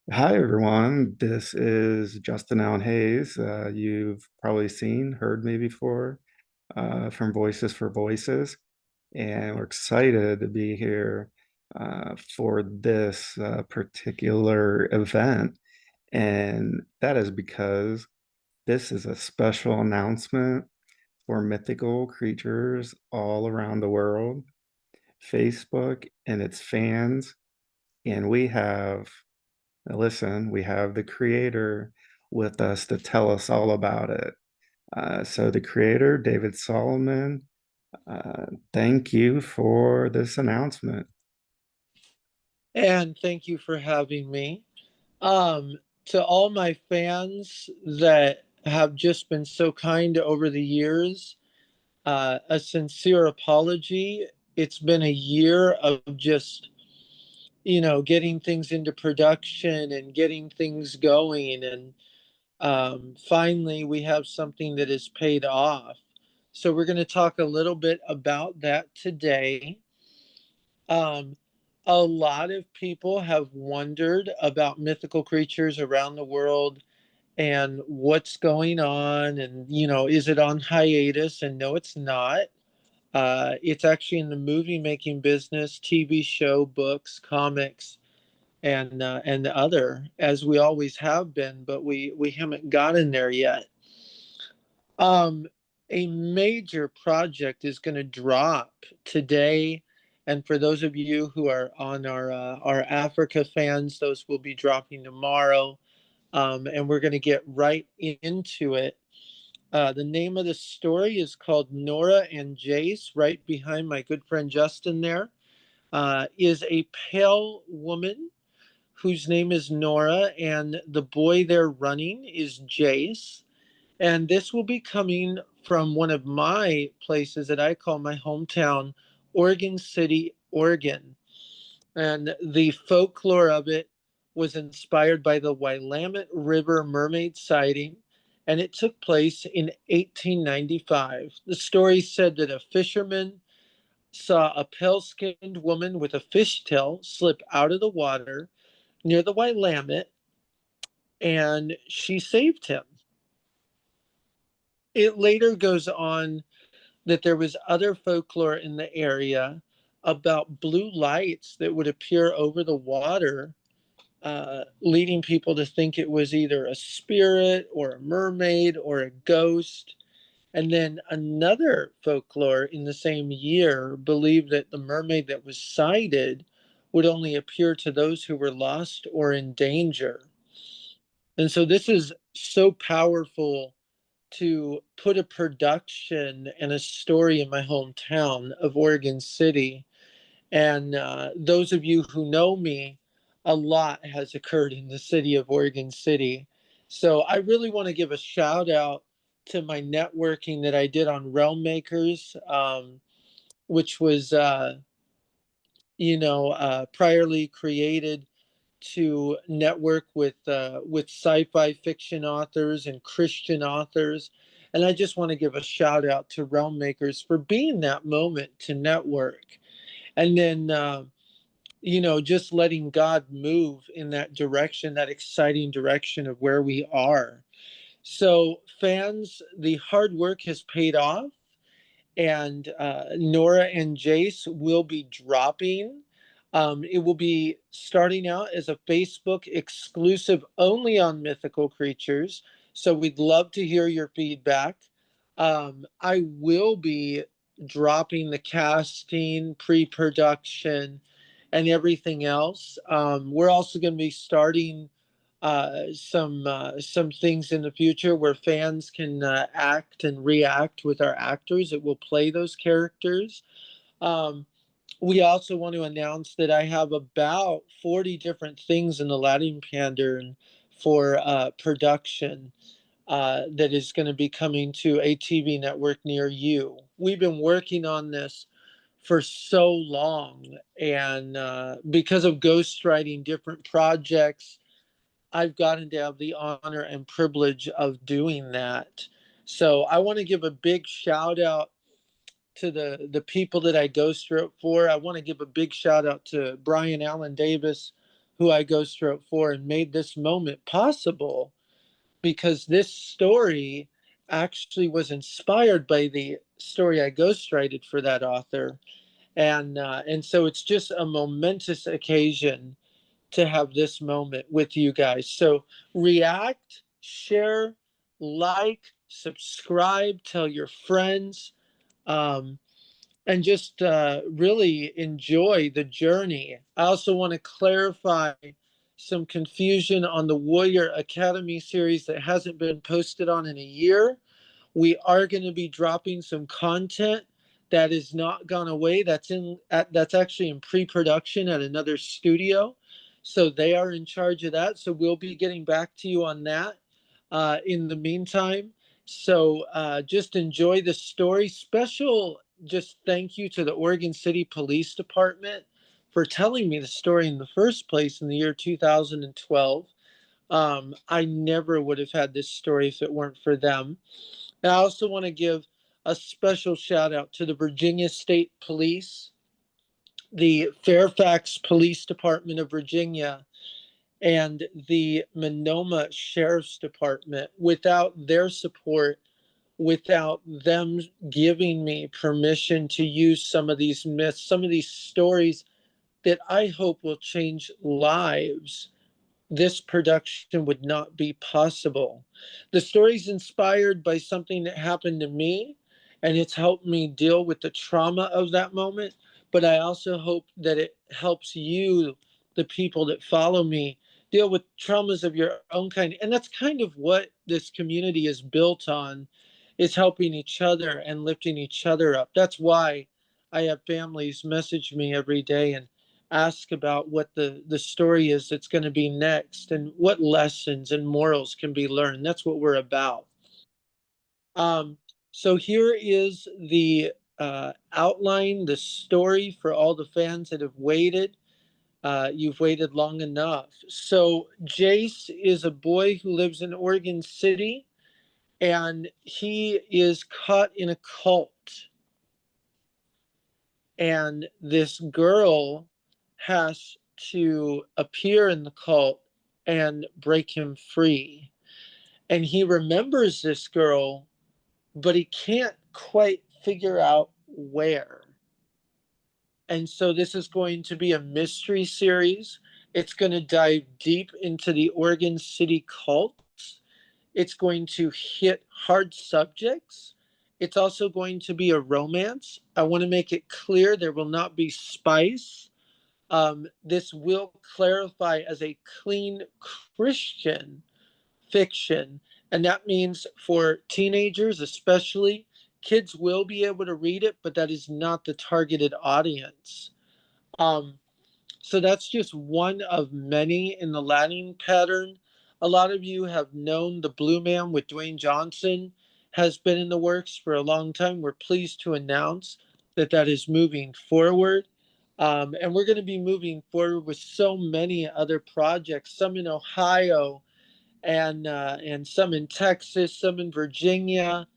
Hi, everyone. This is Justin Allen Hayes. You've probably heard me before from Voices for Voices, and we're excited to be here for this particular event. And that is because this is a special announcement for mythical creatures all around the world, Facebook and its fans. And we have the creator with us to tell us all about it. So, the creator, David Solomon, thank you for this announcement. And thank you for having me. To all my fans that have just been so kind over the years, a sincere apology. It's been a year of just, getting things into production and getting things going. And finally, we have something that is paid off. So, we're going to talk a little bit about that today. Um, a lot of people have wondered about mythical creatures around the world and what's going on. And, is it on hiatus? And no, it's not. It's actually in the movie making business, TV show, books, comics, and other, as we always have been, but we haven't gotten there yet. Um, a major project is going to drop today, and for those of you who are on our Africa fans, those will be dropping tomorrow. And we're going to get right into it. The name of the story is called Nora and Jace. Right behind my good friend Justin, there is a pale woman whose name is Nora, and the boy they're running is Jace. And this will be coming from one of my places that I call my hometown, Oregon City, Oregon. And the folklore of it was inspired by the Willamette River mermaid sighting, and it took place in 1895. The story said that a fisherman saw a pale skinned woman with a fishtail slip out of the water near the Willamette, and she saved him. It later goes on that there was other folklore in the area about blue lights that would appear over the water, leading people to think it was either a spirit or a mermaid or a ghost. And then another folklore in the same year believed that the mermaid that was sighted would only appear to those who were lost or in danger. And so this is so powerful to put a production and a story in my hometown of Oregon City. And those of you who know me, a lot has occurred in the city of Oregon City. So I really want to give a shout out to my networking that I did on Realm Makers, which was, priorly created to network with sci-fi fiction authors and Christian authors. And I just want to give a shout out to Realm Makers for being that moment to network. And then just letting God move in that direction, that exciting direction of where we are. So, fans, the hard work has paid off, and Nora and Jace will be dropping. It will be starting out as a Facebook exclusive only on Mythical Creatures. So, we'd love to hear your feedback. I will be dropping the casting, pre production, and everything else. We're also going to be starting some things in the future where fans can act and react with our actors. It will play those characters. Um, we also want to announce that I have about 40 different things in the Latin Pandern for production that is going to be coming to a TV network near you. We've been working on this for so long, and because of ghostwriting different projects, I've gotten to have the honor and privilege of doing that. So I want to give a big shout out to the people that I ghost wrote for. I want to give a big shout out to Brian Allen Davis, who I ghost wrote for and made this moment possible, because this story actually was inspired by the story I ghostwrited for that author. And so it's just a momentous occasion to have this moment with you guys. So react, share, like, subscribe, tell your friends, um, and just really enjoy the journey. I also want to clarify some confusion on the Warrior Academy series that hasn't been posted on in a year. We are going to be dropping some content that is not gone away. That's actually in pre-production at another studio, so they are in charge of that. So we'll be getting back to you on that in the meantime. So just enjoy the story. Special just thank you to the Oregon City Police Department for telling me the story in the first place in the year 2012. I never would have had this story if it weren't for them. And I also want to give a special shout out to the Virginia State Police, the Fairfax Police Department of Virginia, and the Monoma Sheriff's Department. Without their support, without them giving me permission to use some of these myths, some of these stories that I hope will change lives, this production would not be possible. The story's inspired by something that happened to me, and it's helped me deal with the trauma of that moment. But I also hope that it helps you, the people that follow me, deal with traumas of your own kind. And that's kind of what this community is built on, is helping each other and lifting each other up. That's why I have families message me every day and ask about what the story is that's going to be next and what lessons and morals can be learned. That's what we're about. Um, so here is the outline, the story for all the fans that have waited. You've waited long enough. So Jace is a boy who lives in Oregon City, and he is caught in a cult. And this girl has to appear in the cult and break him free. And he remembers this girl, but he can't quite figure out where. And so this is going to be a mystery series. It's going to dive deep into the Oregon City cults. It's going to hit hard subjects. It's also going to be a romance. I want to make it clear there will not be spice. This will clarify as a clean Christian fiction. And that means for teenagers, especially, kids will be able to read it, but that is not the targeted audience. Um, so that's just one of many in the Latin pattern. A lot of you have known the Blue Man with Dwayne Johnson has been in the works for a long time. We're pleased to announce that that is moving forward. And we're going to be moving forward with so many other projects, some in Ohio and some in Texas, some in Virginia.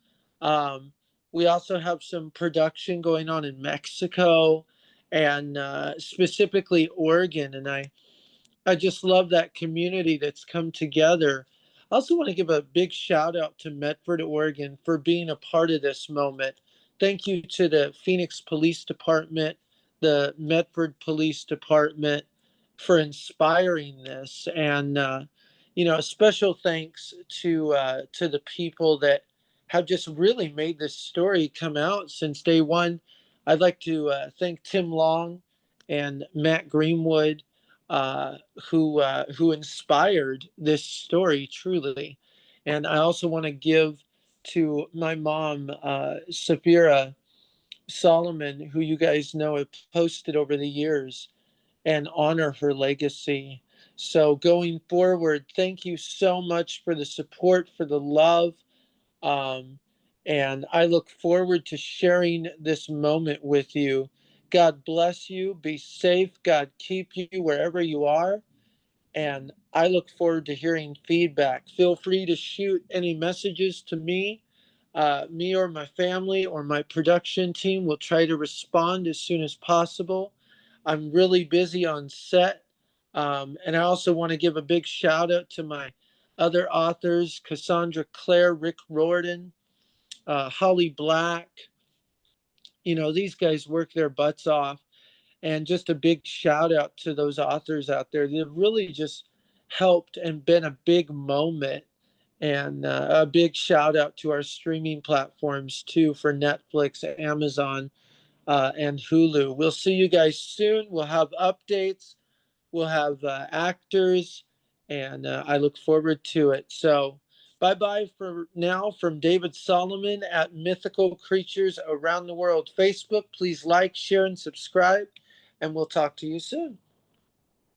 Um, we also have some production going on in Mexico and specifically Oregon. And I just love that community that's come together. I also want to give a big shout out to Medford, Oregon for being a part of this moment. Thank you to the Phoenix Police Department, the Medford Police Department for inspiring this. And, a special thanks to the people that have just really made this story come out since day one. I'd like to thank Tim Long and Matt Greenwood uh, who inspired this story truly. And I also want to give to my mom, Safira Solomon, who you guys know have posted over the years, and honor her legacy. So going forward, thank you so much for the support, for the love. Um, and I look forward to sharing this moment with you. God bless you. Be safe. God keep you wherever you are. And I look forward to hearing feedback. Feel free to shoot any messages to me. Me or my family or my production team will try to respond as soon as possible. I'm really busy on set And I also want to give a big shout out to my other authors, Cassandra Clare, Rick Riordan, Holly Black. You know, these guys work their butts off. And just a big shout out to those authors out there. They've really just helped and been a big moment. And a big shout out to our streaming platforms too, for Netflix, Amazon, and Hulu. We'll see you guys soon. We'll have updates. We'll have actors, and I look forward to it. So, bye bye for now from David Solomon at Mythical Creatures Around the World Facebook. Please like, share, and subscribe, and we'll talk to you soon.